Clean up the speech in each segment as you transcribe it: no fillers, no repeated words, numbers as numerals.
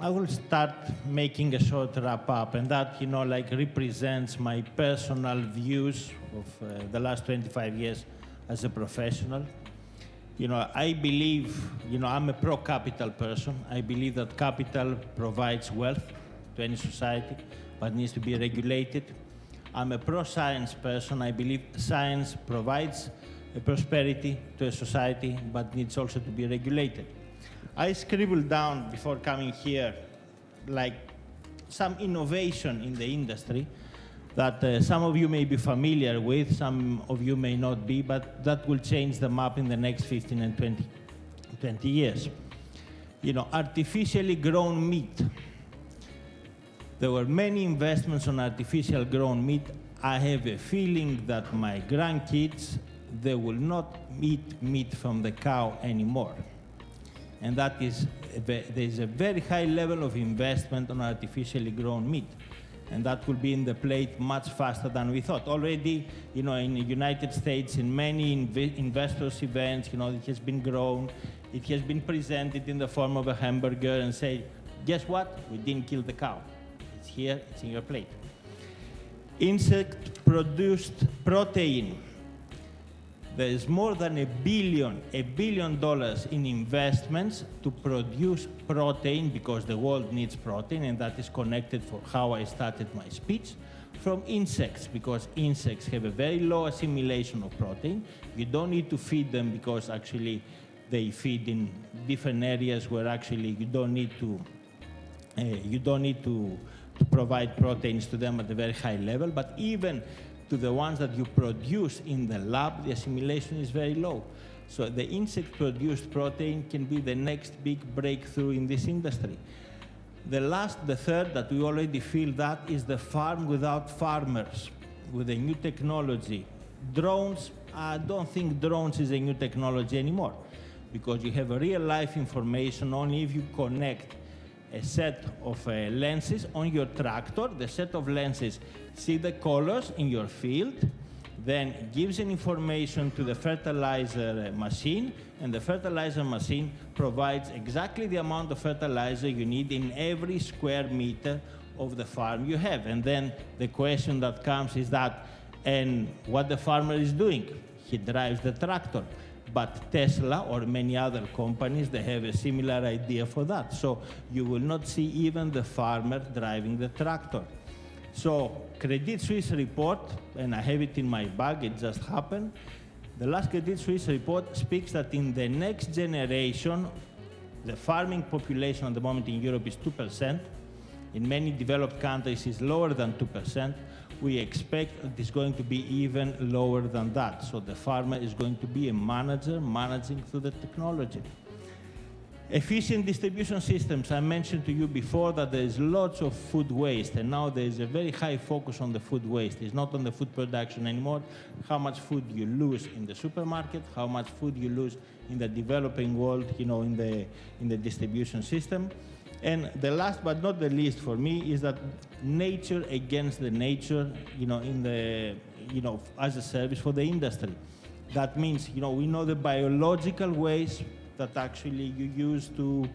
I will start making a short wrap up, and that, like represents my personal views of the last 25 years as a professional. I believe, I'm a pro-capital person. I believe that capital provides wealth to any society, but needs to be regulated. I'm a pro-science person. I believe science provides a prosperity to a society, but needs also to be regulated. I scribbled down before coming here, like some innovation in the industry that some of you may be familiar with, some of you may not be, but that will change the map in the next 15 and 20 years. Artificially grown meat. There were many investments on artificial grown meat. I have a feeling that my grandkids, they will not eat meat from the cow anymore. And that is, there's a very high level of investment on artificially grown meat. And that will be in the plate much faster than we thought. Already, in the United States, in many investors' events, it has been grown, it has been presented in the form of a hamburger and say, guess what? We didn't kill the cow. It's here, it's in your plate. Insect-produced protein. There is more than $1 billion in investments to produce protein, because the world needs protein, and that is connected for how I started my speech, from insects, because insects have a very low assimilation of protein. You don't need to feed them, because actually they feed in different areas where actually you don't need to provide proteins to them at a very high level, but even to the ones that you produce in the lab, the assimilation is very low. So the insect-produced protein can be the next big breakthrough in this industry. The third that we already feel that is the farm without farmers, with a new technology. Drones, I don't think drones is a new technology anymore, because you have a real-life information only if you connect a set of lenses on your tractor. The set of lenses see the colors in your field, then gives an information to the fertilizer machine, and the fertilizer machine provides exactly the amount of fertilizer you need in every square meter of the farm you have. And then the question that comes is that, and what the farmer is doing? He drives the tractor. But Tesla or many other companies, they have a similar idea for that. So you will not see even the farmer driving the tractor. So Credit Suisse report, and I have it in my bag, it just happened. The last Credit Suisse report speaks that in the next generation, the farming population at the moment in Europe is 2%. In many developed countries, it's lower than 2%. We expect it is going to be even lower than that. So the farmer is going to be a manager managing through the technology. Efficient distribution systems. I mentioned to you before that there is lots of food waste, and now there is a very high focus on the food waste. It's not on the food production anymore. How much food you lose in the supermarket, how much food you lose in the developing world, in the distribution system. And the last but not the least for me is that nature against the nature, as a service for the industry. That means, we know the biological ways that actually you use to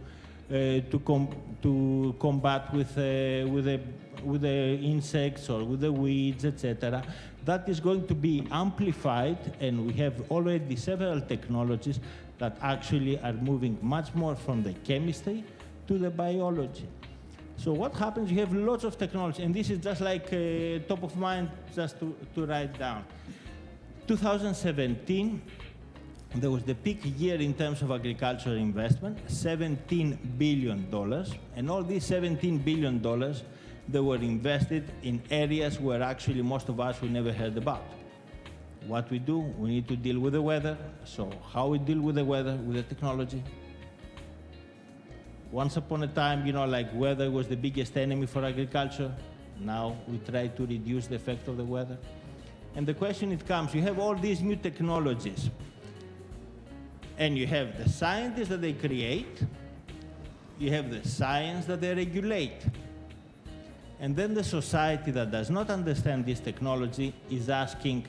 combat with the insects or with the weeds, etc. That is going to be amplified, and we have already several technologies that actually are moving much more from the chemistry to the biology. So what happens, you have lots of technology, and this is just like top of mind, just to write down. 2017, there was the peak year in terms of agricultural investment, $17 billion, and all these $17 billion, they were invested in areas where actually most of us we never heard about. What we do, we need to deal with the weather. So how we deal with the weather? With the technology. Once upon a time, weather was the biggest enemy for agriculture. Now we try to reduce the effect of the weather. And the question it comes, you have all these new technologies, and you have the scientists that they create, you have the science that they regulate. And then the society that does not understand this technology is asking,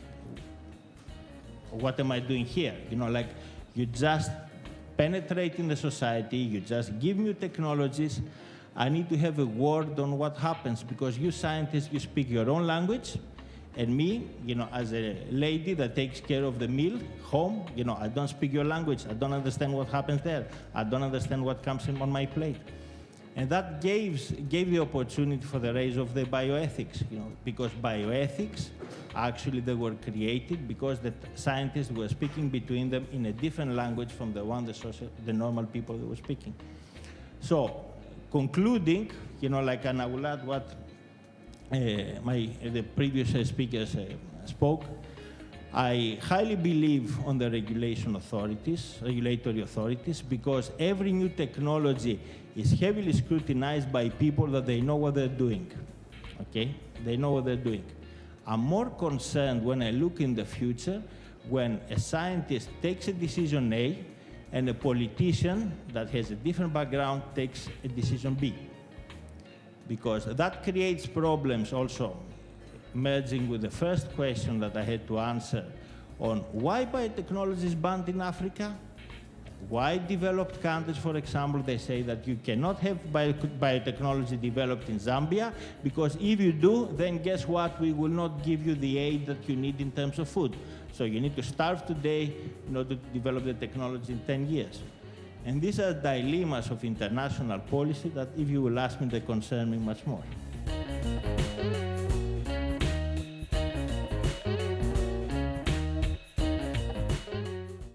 what am I doing here? You just penetrate in the society, you just give new technologies. I need to have a word on what happens, because you scientists, you speak your own language, and me, as a lady that takes care of the meal home, I don't speak your language. I don't understand what happens there. I don't understand what comes in on my plate. And that gave the opportunity for the rise of the bioethics, because bioethics, actually they were created because the scientists were speaking between them in a different language from the one the normal people were speaking. So, concluding, and I will add what the previous speakers spoke, I highly believe on the regulatory authorities, because every new technology is heavily scrutinized by people that they know what they're doing, okay? They know what they're doing. I'm more concerned when I look in the future when a scientist takes a decision A and a politician that has a different background takes a decision B. Because that creates problems also, merging with the first question that I had to answer on why biotechnology is banned in Africa. Why developed countries, for example, they say that you cannot have biotechnology developed in Zambia, because if you do, then guess what? We will not give you the aid that you need in terms of food. So you need to starve today in order to develop the technology in 10 years. And these are dilemmas of international policy that, if you will ask me, they concern me much more.